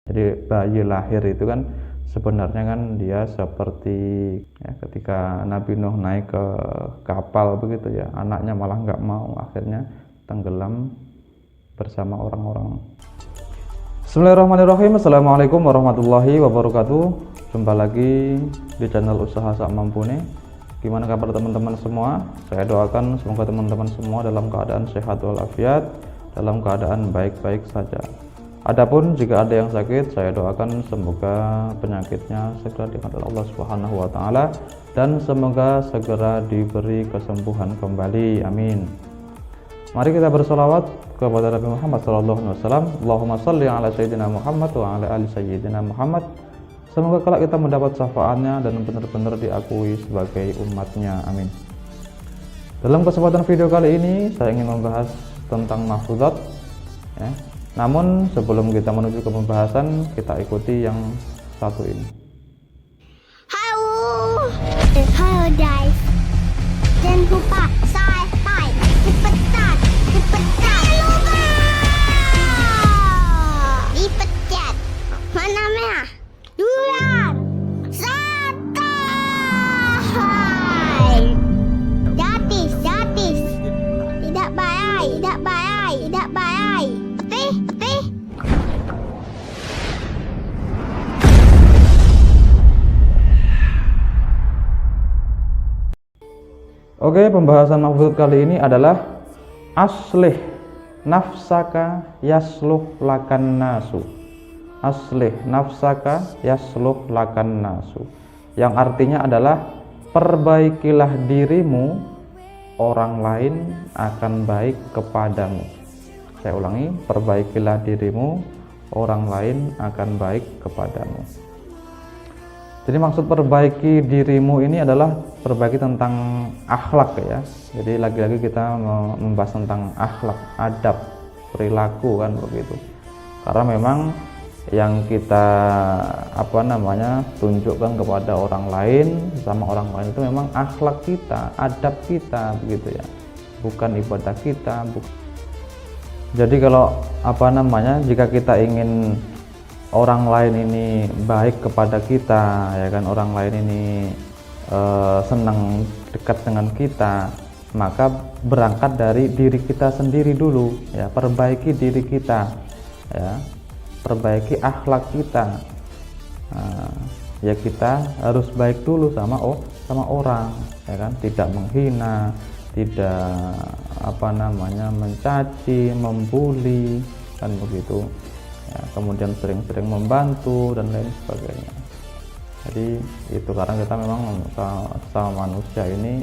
Jadi bayi lahir itu kan sebenarnya kan dia seperti ya, ketika Nabi Nuh naik ke kapal begitu ya, anaknya malah nggak mau, akhirnya tenggelam bersama orang-orang. Bismillahirrahmanirrahim. Assalamualaikum warahmatullahi wabarakatuh. Jumpa lagi di channel Usaha Sak Mampune. Gimana kabar teman-teman semua? Saya doakan semoga teman-teman semua dalam keadaan sehat walafiat, dalam keadaan baik-baik saja. Adapun jika ada yang sakit, saya doakan semoga penyakitnya segera diangkat oleh Allah Subhanahu wa taala dan semoga segera diberi kesembuhan kembali. Amin. Mari kita bersolawat kepada Nabi Muhammad SAW. Allahumma salli ala sayyidina Muhammad wa ala ali sayyidina Muhammad. Semoga kelak kita mendapat syafaatnya dan benar-benar diakui sebagai umatnya. Amin. Dalam kesempatan video kali ini saya ingin membahas tentang mahfudzat ya. Namun sebelum kita menuju ke pembahasan, kita ikuti yang satu ini. Halo guys, jangan lupa subscribe, cepetan, lupa dipencet mana merah, duluan, subscribe, gratis, tidak bayar, oke? Oke, pembahasan mahfudzat kali ini adalah aslih nafsaka yasluh lakan nasu. Aslih nafsaka yasluh lakan nasu, yang artinya adalah perbaikilah dirimu, orang lain akan baik kepadamu. Saya ulangi, perbaikilah dirimu, orang lain akan baik kepadamu. Jadi maksud perbaiki dirimu ini adalah perbaiki tentang akhlak ya. Jadi lagi-lagi kita membahas tentang akhlak, adab, perilaku kan begitu. Karena memang yang kita tunjukkan kepada orang lain, sama orang lain itu memang akhlak kita, adab kita begitu ya. Bukan ibadah kita. Jadi kalau jika kita ingin orang lain ini baik kepada kita ya kan, orang lain ini senang dekat dengan kita, maka berangkat dari diri kita sendiri dulu ya, perbaiki diri kita ya, perbaiki akhlak kita. Ya kita harus baik dulu sama orang ya kan, tidak menghina, tidak mencaci, membuli kan begitu ya, kemudian sering-sering membantu dan lain sebagainya. Jadi itu karena kita memang sama manusia ini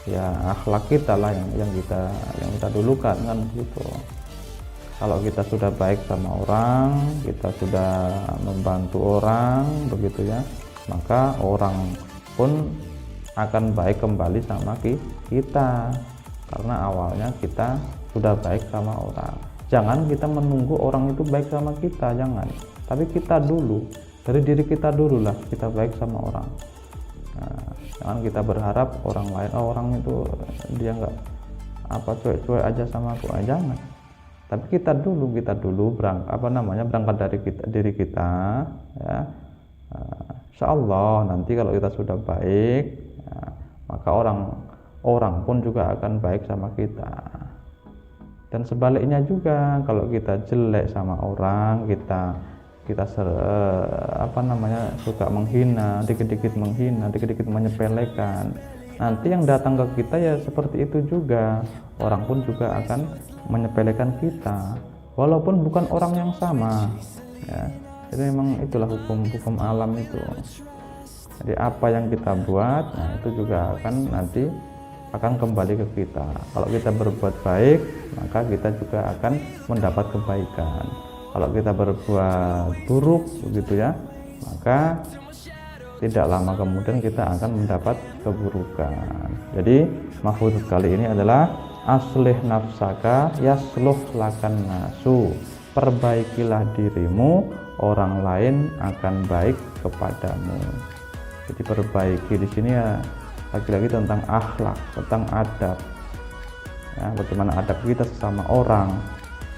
ya, akhlak kita lah yang kita dulukan kan gitu. Kalau kita sudah baik sama orang, kita sudah membantu orang begitu ya, maka orang pun akan baik kembali sama kita, karena awalnya kita sudah baik sama orang. Jangan kita menunggu orang itu baik sama kita, jangan. Tapi kita dulu, dari diri kita dulu lah kita baik sama orang. Jangan kita berharap orang lain, orang itu dia nggak cuek-cuek aja sama aku, jangan. Tapi kita dulu berangkat dari diri kita ya. Insya Allah nanti kalau kita sudah baik ya, maka orang pun juga akan baik sama kita. Dan sebaliknya juga, kalau kita jelek sama orang, kita suka menghina, dikit-dikit menyepelekan, nanti yang datang ke kita ya seperti itu juga. Orang pun juga akan menyepelekan kita, walaupun bukan orang yang sama ya. Jadi memang itulah hukum alam itu. Jadi apa yang kita buat, nah itu juga akan kembali ke kita. Kalau kita berbuat baik, maka kita juga akan mendapat kebaikan. Kalau kita berbuat buruk begitu ya, maka tidak lama kemudian kita akan mendapat keburukan. Jadi mahfudzat kali ini adalah aslih nafsaka yasluh lakan nasu. Perbaikilah dirimu, orang lain akan baik kepadamu. Jadi perbaiki di sini ya lagi-lagi tentang akhlak, tentang adab ya, bagaimana adab kita sesama orang,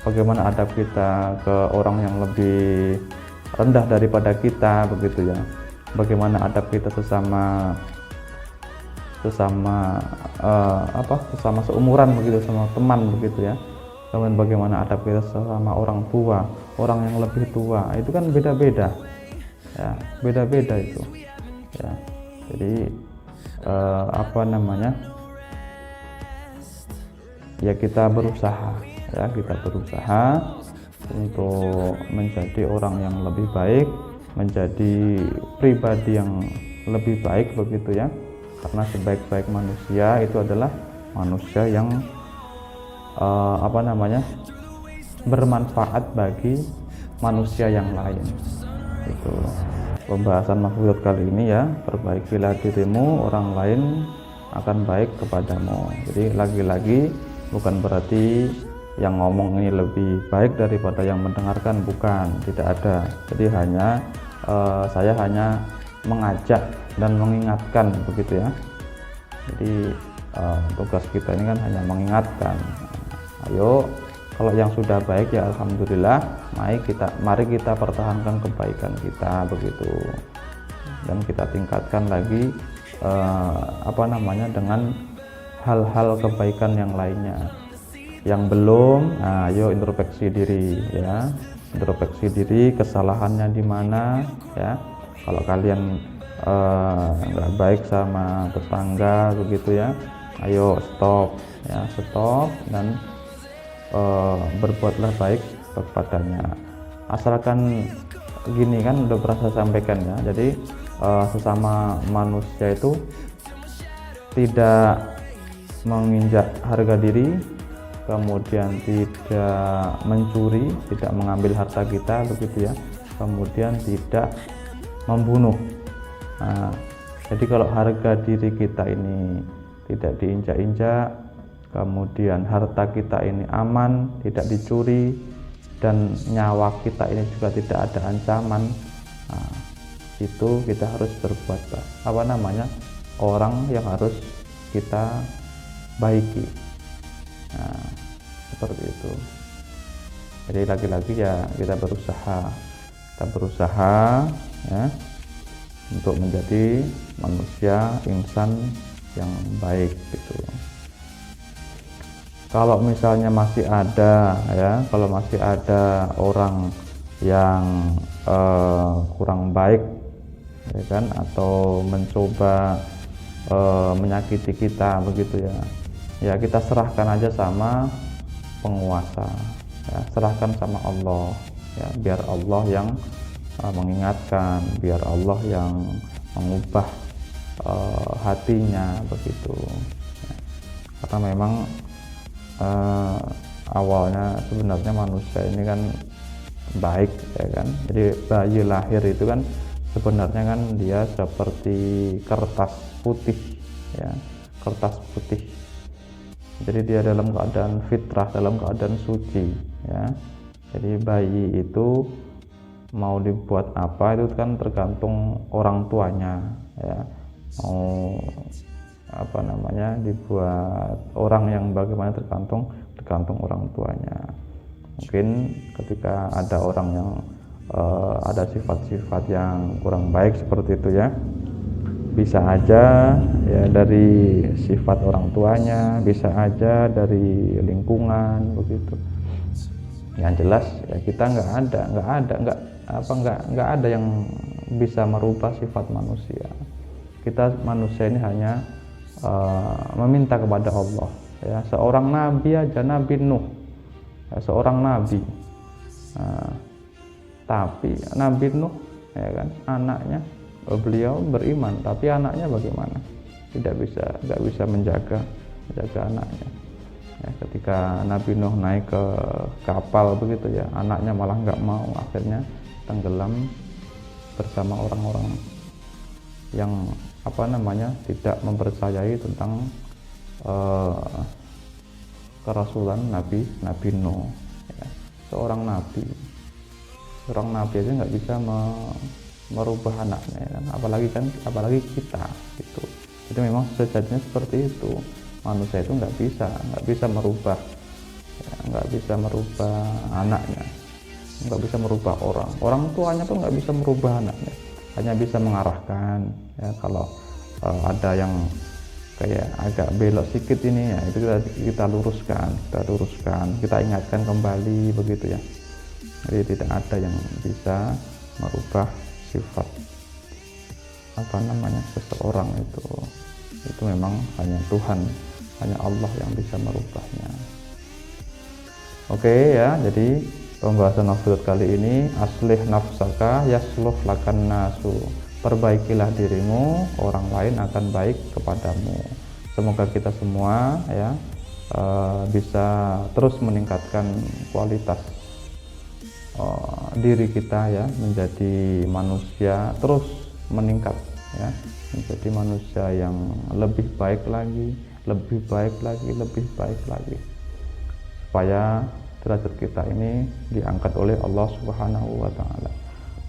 bagaimana adab kita ke orang yang lebih rendah daripada kita begitu ya. Bagaimana adab kita sesama seumuran begitu, sama teman begitu ya. Kemudian bagaimana adab kita sama orang tua, orang yang lebih tua, itu kan beda-beda ya, beda-beda itu ya. Jadi ya kita berusaha untuk menjadi orang yang lebih baik, menjadi pribadi yang lebih baik begitu ya. Karena sebaik-baik manusia itu adalah manusia yang bermanfaat bagi manusia yang lain. Itu pembahasan Mahfudzat kali ini ya. Perbaikilah dirimu, orang lain akan baik kepadamu. Jadi lagi-lagi bukan berarti yang ngomong ini lebih baik daripada yang mendengarkan, bukan, tidak ada. Jadi saya hanya mengajak dan mengingatkan begitu ya. Jadi tugas kita ini kan hanya mengingatkan. Ayo, kalau yang sudah baik ya alhamdulillah, mari kita pertahankan kebaikan kita begitu, dan kita tingkatkan lagi dengan hal-hal kebaikan yang lainnya. Yang belum, ayo introspeksi diri ya, introspeksi diri, kesalahannya di mana ya. Kalau kalian nggak baik sama tetangga begitu ya, ayo stop dan berbuatlah baik kepadanya. Asalkan gini kan udah pernah saya sampaikan ya. Jadi sesama manusia itu tidak menginjak harga diri, kemudian tidak mencuri, tidak mengambil harta kita begitu ya, kemudian tidak membunuh. Jadi kalau harga diri kita ini tidak diinjak-injak, kemudian harta kita ini aman, tidak dicuri, dan nyawa kita ini juga tidak ada ancaman, itu kita harus berbuat orang yang harus kita baiki. Seperti itu. Jadi lagi-lagi ya kita berusaha ya untuk menjadi manusia, insan yang baik gitu. Kalau misalnya masih ada orang yang kurang baik ya kan, atau mencoba menyakiti kita begitu ya, kita serahkan aja sama penguasa ya, serahkan sama Allah ya, biar Allah yang mengingatkan, biar Allah yang mengubah hatinya begitu ya. Karena memang awalnya sebenarnya manusia ini kan baik ya kan. Jadi bayi lahir itu kan sebenarnya kan dia seperti kertas putih ya, kertas putih. Jadi dia dalam keadaan fitrah, dalam keadaan suci ya. Jadi bayi itu mau dibuat apa itu kan tergantung orang tuanya ya. Mau dibuat orang yang bagaimana tergantung orang tuanya. Mungkin ketika ada orang yang ada sifat-sifat yang kurang baik seperti itu ya, bisa aja ya dari sifat orang tuanya, bisa aja dari lingkungan begitu. Yang jelas ya kita nggak ada yang bisa merubah sifat manusia. Kita manusia ini hanya meminta kepada Allah ya. Seorang nabi aja, Nabi Nuh ya, seorang nabi, tapi Nabi Nuh ya kan, anaknya beliau beriman, tapi anaknya bagaimana? Nggak bisa menjaga anaknya ya. Ketika Nabi Nuh naik ke kapal begitu ya, anaknya malah nggak mau, akhirnya tenggelam bersama orang-orang yang tidak mempercayai tentang kerasulan Nabi Nuh ya. Seorang nabi aja nggak bisa merubah anaknya kan? apalagi kita gitu. Jadi memang sejatinya seperti itu, manusia itu nggak bisa merubah ya, nggak bisa merubah anaknya nggak bisa merubah orang. Orang tuanya tuh nggak bisa merubah anaknya, hanya bisa mengarahkan. Ya, kalau ada yang kayak agak belok sedikit ini ya, itu kita luruskan, kita ingatkan kembali begitu ya. Jadi tidak ada yang bisa merubah sifat seseorang itu memang hanya Tuhan, hanya Allah yang bisa merubahnya. Oke ya, jadi pembahasan nafsu kali ini, aslih nafsaka yasluh lakan nasu, perbaikilah dirimu, orang lain akan baik kepadamu. Semoga kita semua ya bisa terus meningkatkan kualitas diri kita ya, menjadi manusia terus meningkat ya, menjadi manusia yang lebih baik lagi, supaya derajat kita ini diangkat oleh Allah Subhanahu wa taala.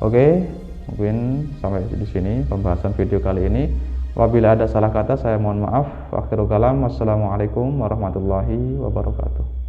Oke, mungkin sampai di sini pembahasan video kali ini. Apabila ada salah kata saya mohon maaf. Akhirul kalam, wassalamualaikum warahmatullahi wabarakatuh.